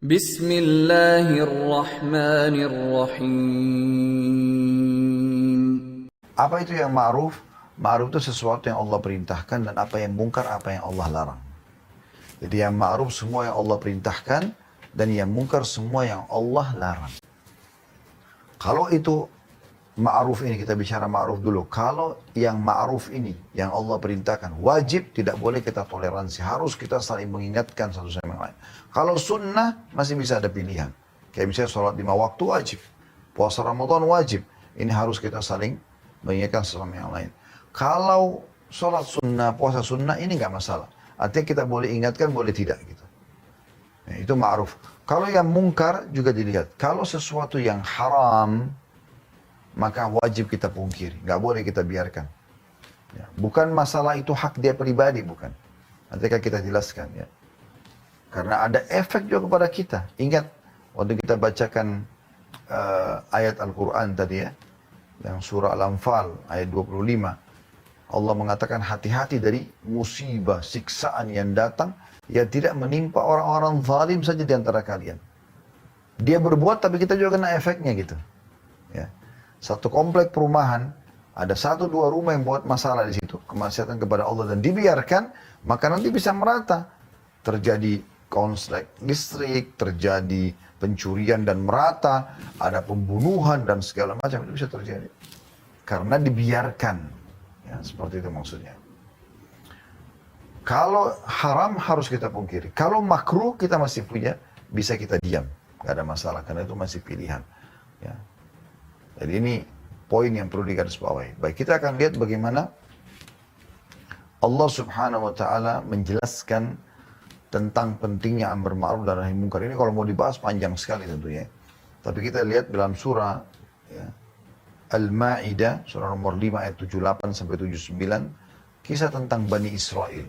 Bismillahirrahmanirrahim. Apa itu yang ma'ruf? Ma'ruf itu sesuatu yang Allah perintahkan, dan apa yang mungkar, apa yang Allah larang. Jadi yang ma'ruf semua yang Allah perintahkan, dan yang mungkar semua yang Allah larang. Kalau itu ma'ruf ini, kita bicara ma'ruf dulu. Kalau yang ma'ruf ini, yang Allah perintahkan, wajib, tidak boleh kita toleransi. Harus kita saling mengingatkan satu sama lain. Kalau sunnah, masih bisa ada pilihan. Kayak misalnya sholat 5 waktu wajib. Puasa Ramadan wajib. Ini harus kita saling mengingatkan satu sama yang lain. Kalau sholat sunnah, puasa sunnah, ini nggak masalah. Artinya kita boleh ingatkan, boleh tidak gitu. Nah, itu ma'ruf. Kalau yang mungkar juga dilihat. Kalau sesuatu yang haram, maka wajib kita pungkiri. Nggak boleh kita biarkan. Ya. Bukan masalah itu hak dia pribadi, bukan. Nanti kan kita jelaskan ya. Karena ada efek juga kepada kita. Ingat, waktu kita bacakan ayat Al-Quran tadi ya. Yang surah Al-Anfal ayat 25. Allah mengatakan hati-hati dari musibah, siksaan yang datang. Yang tidak menimpa orang-orang zalim saja di antara kalian. Dia berbuat tapi kita juga kena efeknya gitu. Ya. Satu komplek perumahan, ada 1-2 rumah yang buat masalah di situ, kemaksiatan kepada Allah, dan dibiarkan, maka nanti bisa merata. Terjadi konslet listrik, terjadi pencurian dan merata, ada pembunuhan dan segala macam, itu bisa terjadi. Karena dibiarkan. Ya, seperti itu maksudnya. Kalau haram harus kita pungkiri. Kalau makruh kita masih punya, bisa kita diam. Gak ada masalah, karena itu masih pilihan. Ya. Jadi ini poin yang perlu digarisbawahi. Baik, kita akan lihat bagaimana Allah Subhanahu wa Ta'ala menjelaskan tentang pentingnya amar ma'ruf dan nahi munkar. Ini kalau mau dibahas panjang sekali tentunya. Tapi kita lihat dalam surah ya, Al-Ma'idah, surah nomor 5 ayat 78 sampai 79, kisah tentang Bani Israel.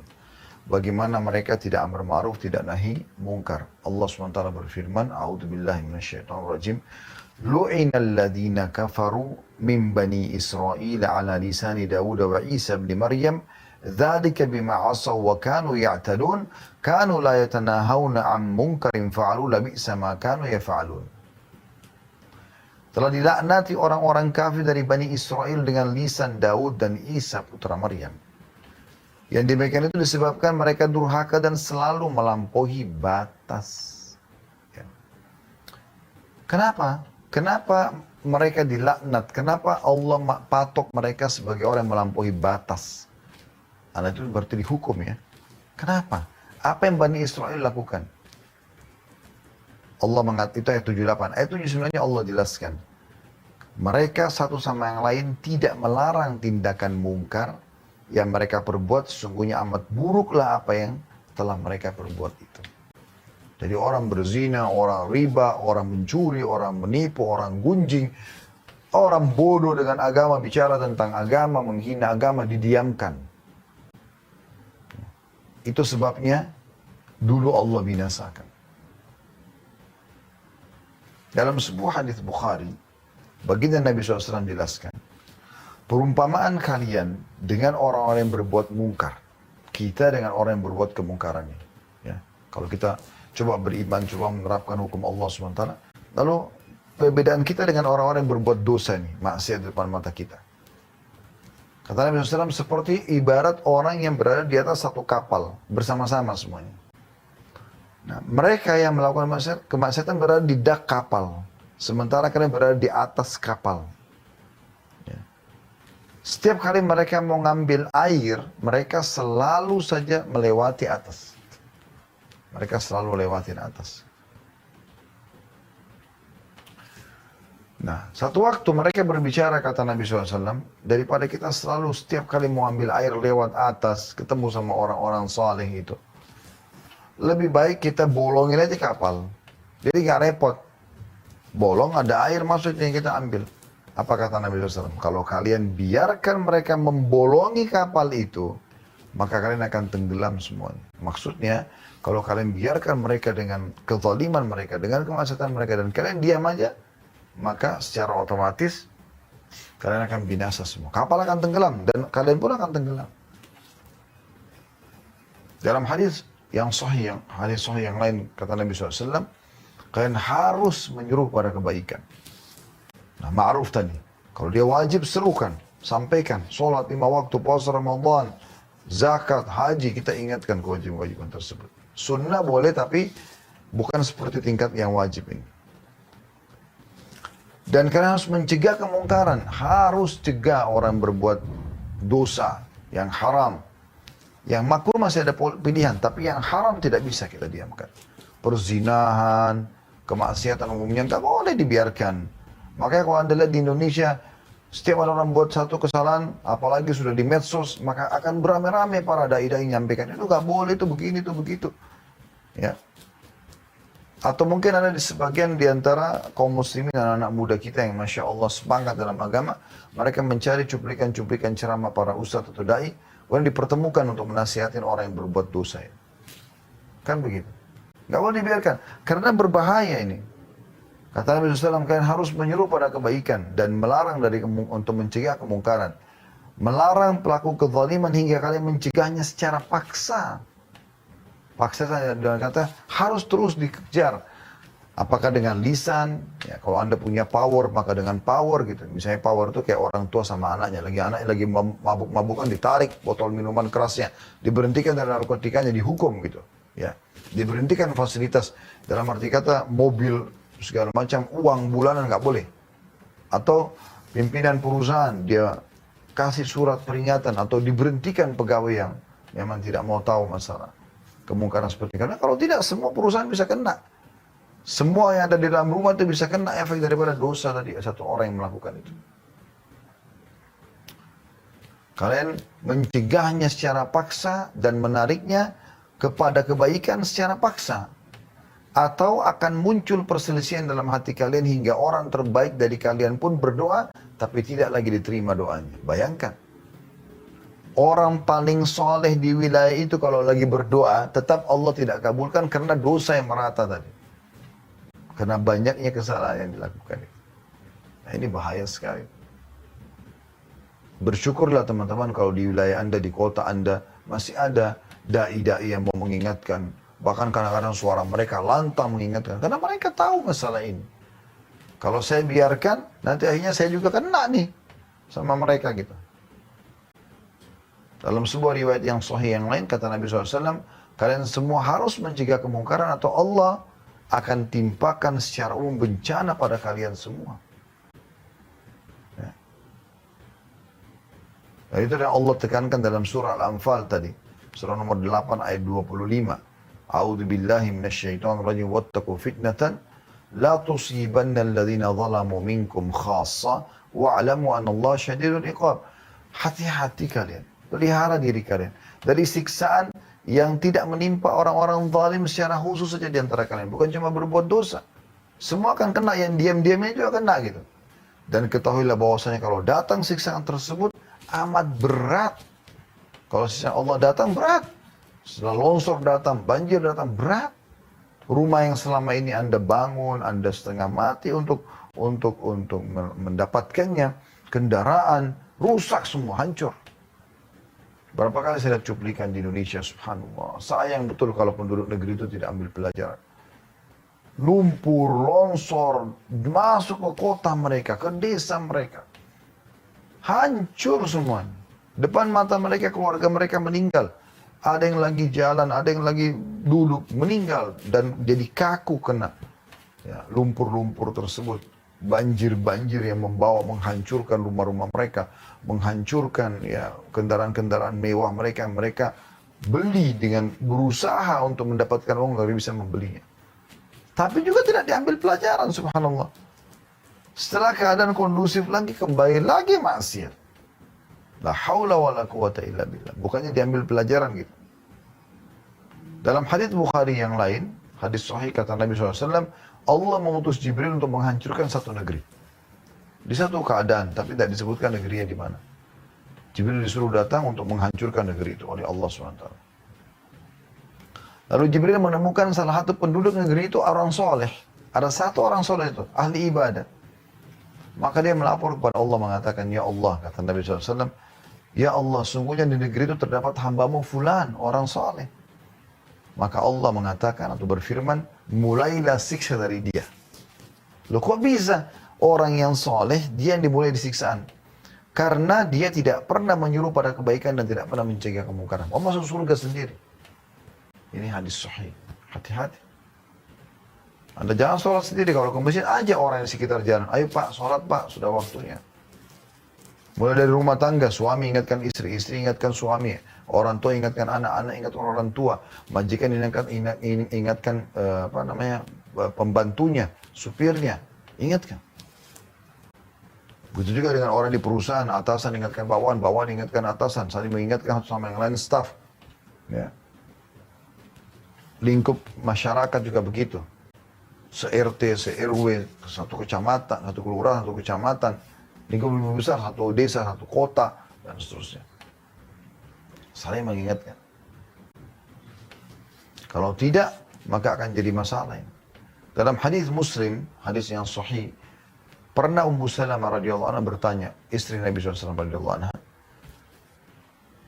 Bagaimana mereka tidak amar ma'ruf, tidak nahi munkar. Allah SWT berfirman, A'udzubillahi minasyaitonirrajim. Lu'inal ladina kafaru min bani Israel ala lisani Dawud wa Isa bin Maryam. Dzalika bima 'asaw wa kanu ya'tadun. Kanu la yatanahawna 'an munkarin fa'alu labi'sa ma kanu yaf'alun. Telah dilaknati orang-orang kafir dari Bani Israel dengan lisan Daud dan Isa putra Maryam. Yang demikian itu disebabkan mereka durhaka dan selalu melampaui batas. Ya. Kenapa? Kenapa mereka dilaknat? Kenapa Allah patok mereka sebagai orang yang melampaui batas? Karena itu berarti dihukum ya. Kenapa? Apa yang Bani Israel lakukan? Allah mengatakan, itu ayat 78. Ayat 79 Allah jelaskan. Mereka satu sama yang lain tidak melarang tindakan mungkar yang mereka perbuat, sesungguhnya amat buruklah apa yang telah mereka perbuat itu. Jadi orang berzina, orang riba, orang mencuri, orang menipu, orang gunjing, orang bodoh dengan agama, bicara tentang agama, menghina agama, didiamkan. Itu sebabnya dulu Allah binasakan. Dalam sebuah hadis Bukhari, baginda Nabi SAW jelaskan, perumpamaan kalian dengan orang-orang yang berbuat mungkar, kita dengan orang yang berbuat kemungkaran ini. Ya. Kalau kita coba beriman, coba menerapkan hukum Allah SWT, lalu perbedaan kita dengan orang-orang yang berbuat dosa ini, maksiat di depan mata kita. Kata Nabi SAW, seperti ibarat orang yang berada di atas satu kapal, bersama-sama semuanya. Nah, mereka yang melakukan kemaksiatan berada di dak kapal, sementara kalian berada di atas kapal. Setiap kali mereka mau ngambil air, mereka selalu saja melewati atas. Mereka selalu lewatin atas. Nah, satu waktu mereka berbicara, kata Nabi SAW, daripada kita selalu setiap kali mau ambil air lewat atas, ketemu sama orang-orang saleh itu. Lebih baik kita bolongin aja kapal. Jadi gak repot. Bolong, ada air masuk yang kita ambil. Apa kata Nabi SAW? Kalau kalian biarkan mereka membolongi kapal itu, maka kalian akan tenggelam semuanya. Maksudnya, kalau kalian biarkan mereka dengan kezaliman mereka, dengan kemaksiatan mereka, dan kalian diam aja, maka secara otomatis kalian akan binasa semua. Kapal akan tenggelam, dan kalian pun akan tenggelam. Dalam hadis yang sahih yang lain, kata Nabi SAW, Kalian harus menyuruh pada kebaikan. Nah, ma'ruf tadi. Kalau dia wajib, serukan. Sampaikan. Sholat 5 waktu, puasa Ramadan, zakat, haji, kita ingatkan kewajiban-kewajiban tersebut. Sunnah boleh, tapi bukan seperti tingkat yang wajib ini. Dan kalian harus mencegah kemungkaran. Harus cegah orang berbuat dosa yang haram. Yang makruh masih ada pilihan, tapi yang haram tidak bisa kita diamkan. Perzinahan, kemaksiatan umumnya nggak boleh dibiarkan. Makanya kalau Anda lihat di Indonesia, setiap ada orang buat satu kesalahan, apalagi sudah di medsos, maka akan beramai-ramai para dai-dai menyampaikan, itu nggak boleh, itu begini, itu begitu. Ya. Atau mungkin ada di sebagian di antara kaum muslimin dan anak muda kita yang Masya Allah semangat dalam agama, mereka mencari cuplikan-cuplikan ceramah para ustadz atau dai, kemudian dipertemukan untuk menasihatin orang yang berbuat dosa. Kan begitu. Nggak boleh dibiarkan, karena berbahaya ini. Kata Nabi SAW, kalian harus menyeru pada kebaikan dan melarang untuk mencegah kemungkaran. Melarang pelaku kezaliman hingga kalian mencegahnya secara paksa. Paksa dengan kata harus terus dikejar. Apakah dengan lisan, ya, kalau Anda punya power, maka dengan power gitu. Misalnya power itu kayak orang tua sama anaknya. Anaknya lagi mabuk-mabukan, ditarik botol minuman kerasnya. Diberhentikan dari narkotikanya, dihukum gitu. Ya, diberhentikan fasilitas. Dalam arti kata mobil, segala macam, uang bulanan nggak boleh. Atau pimpinan perusahaan, dia kasih surat peringatan atau diberhentikan pegawai yang memang tidak mau tahu masalah kemungkaran seperti itu. Karena kalau tidak, semua perusahaan bisa kena. Semua yang ada di dalam rumah itu bisa kena efek daripada dosa tadi. Satu orang yang melakukan itu. Kalian mencegahnya secara paksa dan menariknya kepada kebaikan secara paksa. Atau akan muncul perselisihan dalam hati kalian hingga orang terbaik dari kalian pun berdoa, tapi tidak lagi diterima doanya. Bayangkan. Orang paling soleh di wilayah itu kalau lagi berdoa, tetap Allah tidak kabulkan karena dosa yang merata tadi. Karena banyaknya kesalahan yang dilakukan. Nah, ini bahaya sekali. Bersyukurlah teman-teman kalau di wilayah Anda, di kota Anda, masih ada dai-dai yang mau mengingatkan. Bahkan kadang-kadang suara mereka lantang mengingatkan. Karena mereka tahu masalah ini. Kalau saya biarkan, nanti akhirnya saya juga kena nih sama mereka gitu. Dalam sebuah riwayat yang sahih yang lain, kata Nabi SAW, kalian semua harus mencegah kemungkaran atau Allah akan timpakan secara umum bencana pada kalian semua. Ya. Dan itu yang Allah tekankan dalam surah Al-Anfal tadi. Surah nomor 8 ayat 25. A'udzu billahi minasyaitonir rajim wattaqu fitnatan la tusibanna alladhina zalamu minkum khassa wa'lamu anna Allah syadidul iqab. Hati-hati kalian. Pelihara diri kalian dari siksaan yang tidak menimpa orang-orang zalim secara khusus saja di antara kalian. Bukan cuma berbuat dosa. Semua akan kena, yang diam-diamnya juga kena gitu. Dan ketahuilah bahwasanya kalau datang siksaan tersebut amat berat. Kalau siksaan Allah datang berat. Setelah longsor datang, banjir datang, berat. Rumah yang selama ini Anda bangun, Anda setengah mati untuk mendapatkannya. Kendaraan rusak semua, hancur. Berapa kali saya lihat cuplikan di Indonesia, subhanallah. Sayang betul kalau penduduk negeri itu tidak ambil pelajaran. Lumpur, longsor, masuk ke kota mereka, ke desa mereka. Hancur semuanya. Depan mata mereka, keluarga mereka meninggal. Ada yang lagi jalan, ada yang lagi duduk, meninggal. Dan jadi kaku kena ya, lumpur-lumpur tersebut. Banjir-banjir yang membawa menghancurkan rumah-rumah mereka, menghancurkan ya kendaraan-kendaraan mewah mereka beli dengan berusaha untuk mendapatkan uang dari bisa membelinya. Tapi juga tidak diambil pelajaran, subhanallah. Setelah keadaan kondusif lagi, kembali lagi maksiat. La haula wa la quwata illa billah. Bukannya diambil pelajaran gitu. Dalam hadits Bukhari yang lain, hadis sahih kata Nabi SAW, Allah mengutus Jibril untuk menghancurkan satu negeri. Di satu keadaan, tapi tidak disebutkan negerinya di mana. Jibril disuruh datang untuk menghancurkan negeri itu oleh Allah SWT. Lalu Jibril menemukan salah satu penduduk negeri itu orang soleh. Ada satu orang soleh itu, ahli ibadah. Maka dia melapor kepada Allah mengatakan, Ya Allah, kata Nabi SAW, Ya Allah, sungguhnya di negeri itu terdapat hambamu fulan, orang soleh. Maka Allah mengatakan atau berfirman, mulailah siksa dari dia. Loh kok bisa? Orang yang soleh, dia yang dimulai disiksaan. Karena dia tidak pernah menyuruh pada kebaikan dan tidak pernah mencegah kemungkaran. Oh, masuk surga sendiri. Ini hadis sahih. Hati-hati. Anda jangan sholat sendiri. Kalau ke masjid, aja orang di sekitar jalan. Ayo pak, sholat pak, sudah waktunya. Mulai dari rumah tangga, suami ingatkan istri, istri ingatkan suami. Orang tua ingatkan anak, anak ingatkan orang tua. Majikan ingatkan pembantunya, supirnya. Ingatkan. Begitu juga dengan orang di perusahaan, atasan ingatkan bawahan, bawahan ingatkan atasan, saling mengingatkan satu sama yang lain staff. Ya. Lingkup masyarakat juga begitu. Se-RT, se-RW, satu kecamatan, satu kelurahan, satu kecamatan. Lingkup lebih besar, satu desa, satu kota, dan seterusnya. Saling mengingatkan. Kalau tidak, maka akan jadi masalah. Dalam hadis Muslim, hadis yang sahih, pernah Ummu Salamah radhiyallahu anha bertanya, istri Nabi SAW radhiyallahu anha.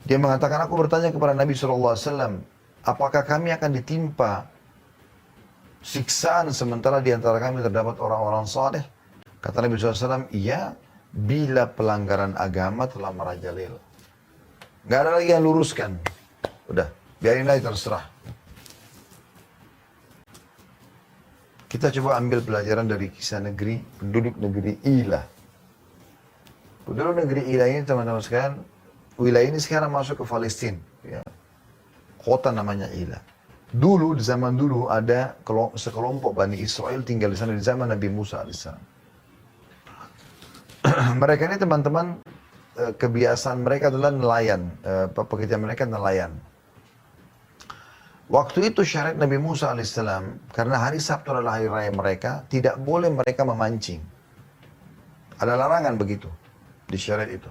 Dia mengatakan, aku bertanya kepada Nabi SAW, apakah kami akan ditimpa siksaan sementara di antara kami terdapat orang-orang saleh? Kata Nabi SAW, iya, bila pelanggaran agama telah merajalela. Gak ada lagi yang luruskan. Udah, biarin aja terserah. Kita coba ambil pelajaran dari kisah negeri, penduduk negeri Ila. Penduduk negeri Ila ini teman-teman sekalian, wilayah ini sekarang masuk ke Palestina. Ya. Kota namanya Ila. Dulu, di zaman dulu ada sekelompok Bani Israel tinggal di sana di zaman Nabi Musa alaihissalam. Mereka ini teman-teman, kebiasaan mereka adalah nelayan. Pekerjaan mereka nelayan. Waktu itu syariat Nabi Musa alaihissalam, karena hari Sabtu adalah hari raya mereka, tidak boleh mereka memancing. Ada larangan begitu di syariat itu.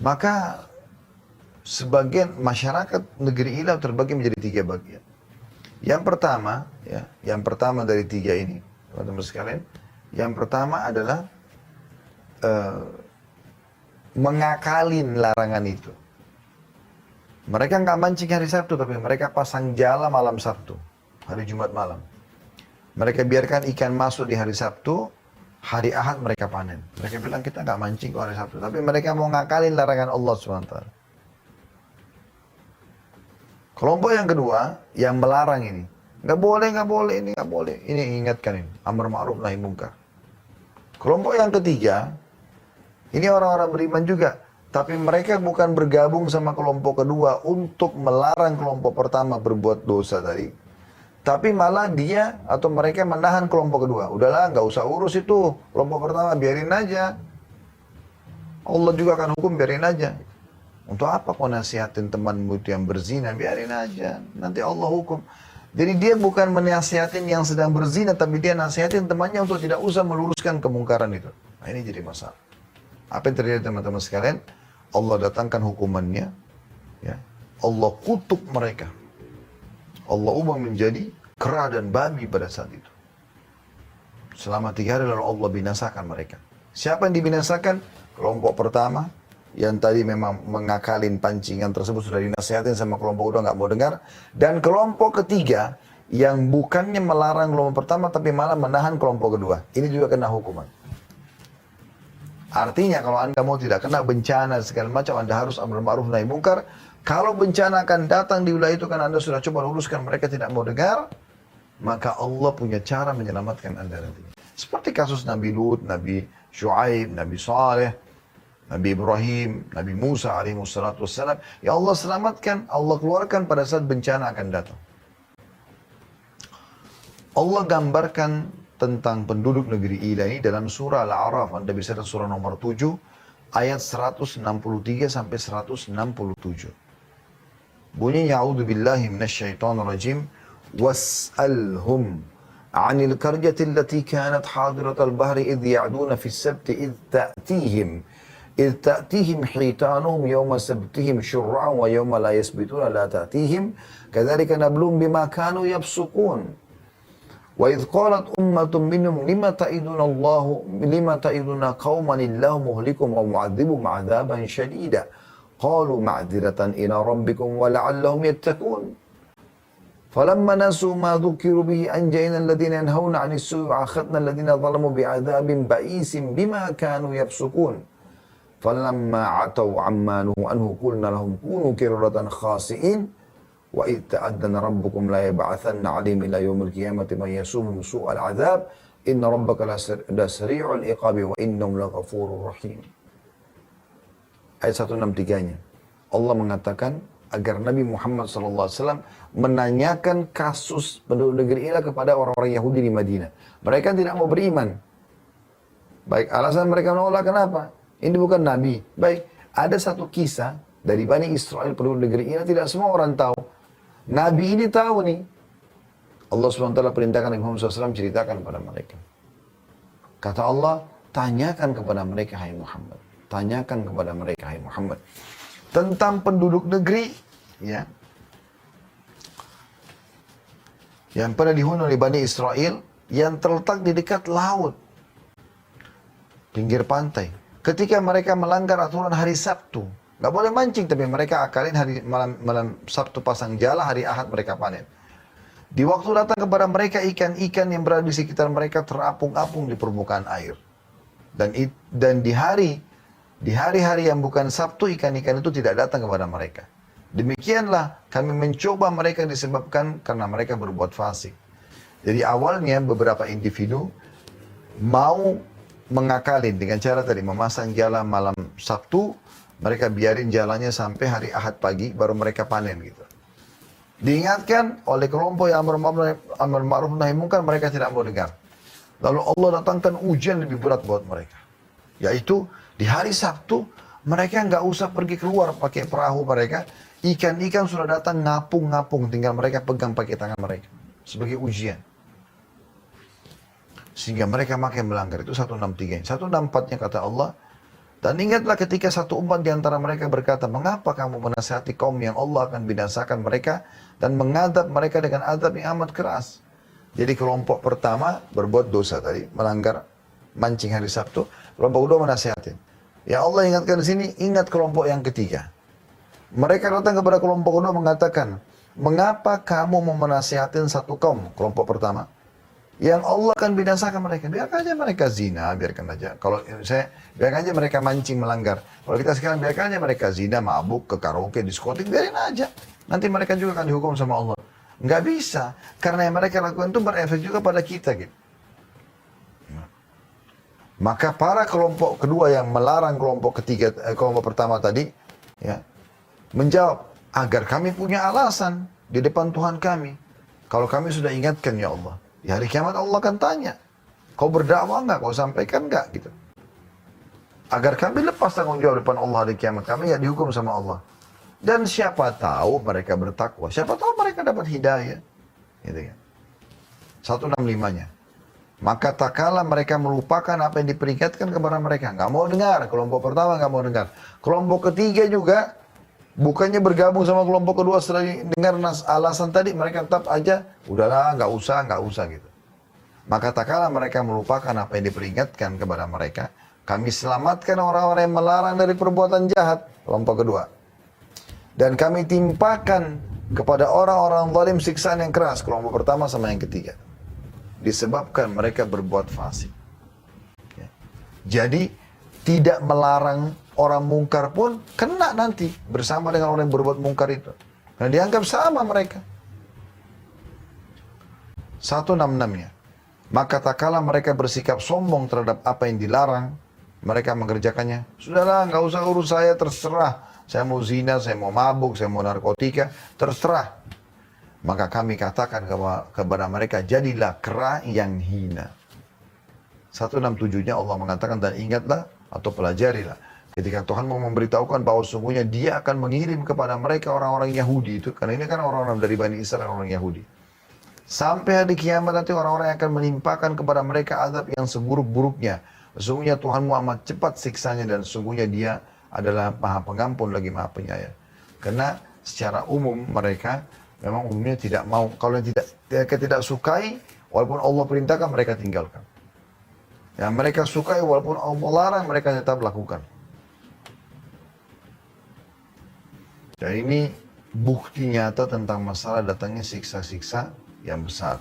Maka sebagian masyarakat negeri Ilah terbagi menjadi 3 bagian. Yang pertama dari 3 ini, teman-teman sekalian, yang pertama adalah mengakalin larangan itu. Mereka nggak mancing hari Sabtu, tapi mereka pasang jala malam Sabtu, hari Jumat malam. Mereka biarkan ikan masuk di hari Sabtu, hari Ahad mereka panen. Mereka bilang kita nggak mancing kok hari Sabtu, tapi mereka mau ngakalin larangan Allah SWT. Kelompok yang kedua, yang melarang ini, nggak boleh, ini nggak boleh. Ini ingatkan ini, amar ma'ruf nahi munkar. Kelompok yang ketiga, ini orang-orang beriman juga. Tapi mereka bukan bergabung sama kelompok kedua untuk melarang kelompok pertama berbuat dosa tadi. Tapi malah dia atau mereka menahan kelompok kedua. Udahlah, nggak usah urus itu. Kelompok pertama, biarin aja. Allah juga akan hukum, biarin aja. Untuk apa kau nasihatin temanmu itu yang berzina? Biarin aja. Nanti Allah hukum. Jadi dia bukan menasihatin yang sedang berzina, tapi dia nasihatin temannya untuk tidak usah meluruskan kemungkaran itu. Nah, ini jadi masalah. Apa yang terjadi teman-teman sekalian? Allah datangkan hukumannya, ya. Allah kutuk mereka. Allah ubah menjadi kera dan babi pada saat itu. Selama 3 hari lalu Allah binasakan mereka. Siapa yang dibinasakan? Kelompok pertama, yang tadi memang mengakalin pancingan tersebut sudah dinasihatin sama kelompok kedua nggak mau dengar. Dan kelompok ketiga, yang bukannya melarang kelompok pertama, tapi malah menahan kelompok kedua. Ini juga kena hukuman. Artinya kalau Anda mau tidak kena bencana segala macam, Anda harus amar ma'ruf nahi munkar. Kalau bencana akan datang di wilayah itu kan Anda sudah coba luruskan, mereka tidak mau dengar, maka Allah punya cara menyelamatkan Anda nanti. Seperti kasus Nabi Lut, Nabi Shu'aib, Nabi Saleh, Nabi Ibrahim, Nabi Musa alaihissalatu wassalam. Ya Allah selamatkan, Allah keluarkan pada saat bencana akan datang. Allah gambarkan tentang penduduk negeri Ila ini dalam surah Al-A'raf. Anda bisa lihat surah nomor 7 ayat 163 sampai 167. Bunyinya a'udzu billahi minasyaitonir rajim was'alhum 'anil qaryati allati kanat hadiratal bahri idh ya'duna fis sabti idh ta'tihim hitanuhum yawma sabtihim syur'an wa yawma la yasbituna la ta'tihim kadzalika nablum bima kanu yafsukun. وَإِذْ قَالَتْ أُمَّةٌ مِّنْهُمْ لِمَ تَعِدُنَا قَوْمًا اللَّهُ مُهْلِكُهُمْ أَوْ مُعَذِّبُهُمْ عَذَابًا شَدِيدًا qalu ma'dziratan ila rabbikum wa la'allahum yattaqun. Falamma nasu ma dhukiru bihi anjayna alladhina yanhauna 'anil su'i wa akhadna alladhina zalamu bi'adzabin ba'isin bima kanu yafsukun. Falamma 'atau 'amma nuhu anhu qulna lahum kunu qiradatan khasi'in wa idh ta'addana rabbukum la yab'athanna 'alaihim ila yaumil qiyamati man yasumuhum su'al 'adzab inna rabbaka lasari'ul iqabi wa innahum laghafurur rahim. Ayat 163-nya. Allah mengatakan agar Nabi Muhammad SAW menanyakan kasus penduduk negeri Irak kepada orang-orang Yahudi di Madinah. Mereka tidak mau beriman. Baik, alasan mereka menolak kenapa? Ini bukan Nabi. Baik, ada satu kisah dari Bani Israel penduduk negeri Irak, tidak semua orang tahu. Nabi ini tahu nih. Allah SWT perintahkan Nabi Muhammad SAW ceritakan kepada mereka. Kata Allah, tanyakan kepada mereka, hai Muhammad. Tanyakan kepada mereka, hai Muhammad. Tentang penduduk negeri, ya, yang pernah dihuni oleh Bani Israel, yang terletak di dekat laut, pinggir pantai. Ketika mereka melanggar aturan hari Sabtu, nggak boleh mancing, tapi mereka akalin hari malam Sabtu pasang jala, hari Ahad mereka panen. Di waktu datang kepada mereka ikan-ikan yang berada di sekitar mereka terapung-apung di permukaan air. Dan di hari-hari yang bukan Sabtu, ikan-ikan itu tidak datang kepada mereka. Demikianlah kami mencoba mereka disebabkan karena mereka berbuat fasik. Jadi awalnya beberapa individu mau mengakalin dengan cara tadi memasang jala malam Sabtu, mereka biarin jalannya sampai hari Ahad pagi baru mereka panen gitu. Diingatkan oleh kelompok yang amar ma'ruf nahi munkar, mereka tidak mau dengar. Lalu Allah datangkan ujian lebih berat buat mereka. Yaitu di hari Sabtu mereka nggak usah pergi keluar pakai perahu mereka. Ikan-ikan sudah datang ngapung-ngapung, tinggal mereka pegang pakai tangan mereka. Sebagai ujian. Sehingga mereka makin melanggar. Itu 163. 164-nya kata Allah. Dan ingatlah ketika satu umat di antara mereka berkata, mengapa kamu menasihati kaum yang Allah akan binasakan mereka dan mengadab mereka dengan adab yang amat keras. Jadi kelompok pertama berbuat dosa tadi, melanggar mancing hari Sabtu. Kelompok kedua menasihatin. Ya Allah ingatkan di sini, ingat kelompok yang ketiga. Mereka datang kepada kelompok kedua mengatakan, mengapa kamu mau menasihatin satu kaum, kelompok pertama, yang Allah akan binasakan mereka. Biarkan aja mereka zina, biarkan aja. Kalau biarkan aja mereka mancing melanggar. Kalau kita sekarang biarkan aja mereka zina, mabuk, ke karaoke, diskotik, biarin aja. Nanti mereka juga akan dihukum sama Allah. Nggak bisa, karena yang mereka lakukan itu berefek juga pada kita gitu. Maka para kelompok kedua yang melarang kelompok ketiga, kelompok pertama tadi, ya, menjawab, agar kami punya alasan di depan Tuhan kami. Kalau kami sudah ingatkan, ya Allah, di hari kiamat Allah akan tanya, kau berdakwah nggak, kau sampaikan nggak, gitu. Agar kami lepas tanggung jawab depan Allah di kiamat, kami ya dihukum sama Allah. Dan siapa tahu mereka bertakwa, siapa tahu mereka dapat hidayah, gitu kan. 165-nya. Maka tak kala mereka melupakan apa yang diperingatkan kepada mereka. Nggak mau dengar. Kelompok pertama nggak mau dengar. Kelompok ketiga juga, bukannya bergabung sama kelompok kedua setelah dengar alasan tadi, mereka tetap aja, udahlah nggak usah gitu. Maka tak kala mereka melupakan apa yang diperingatkan kepada mereka, kami selamatkan orang-orang yang melarang dari perbuatan jahat. Kelompok kedua. Dan kami timpakan kepada orang-orang zalim siksaan yang keras. Kelompok pertama sama yang ketiga. Disebabkan mereka berbuat fasik. Ya. Jadi tidak melarang orang mungkar pun kena nanti bersama dengan orang yang berbuat mungkar itu. Karena dianggap sama mereka. 166-nya. Maka tak kala mereka bersikap sombong terhadap apa yang dilarang, mereka mengerjakannya. Sudahlah, nggak usah urus saya, terserah. Saya mau zina, saya mau mabuk, saya mau narkotika, terserah. Maka kami katakan kepada mereka, jadilah kera yang hina. 167-nya Allah mengatakan, dan ingatlah atau pelajarilah. Ketika Tuhan mau memberitahukan bahwa sungguhnya dia akan mengirim kepada mereka orang-orang Yahudi itu. Karena ini kan orang-orang dari Bani Israel, orang Yahudi. Sampai hari kiamat nanti orang-orang yang akan menimpakan kepada mereka azab yang seburuk-buruknya. Sesungguhnya Tuhanmu amat cepat siksanya dan sesungguhnya dia adalah maha pengampun lagi maha penyayang. Karena secara umum mereka memang umumnya tidak mau. Kalau yang tidak sukai, walaupun Allah perintahkan, mereka tinggalkan. Yang mereka sukai, walaupun Allah larang, mereka tetap lakukan. Dan ini bukti nyata tentang masalah datangnya siksa-siksa yang besar.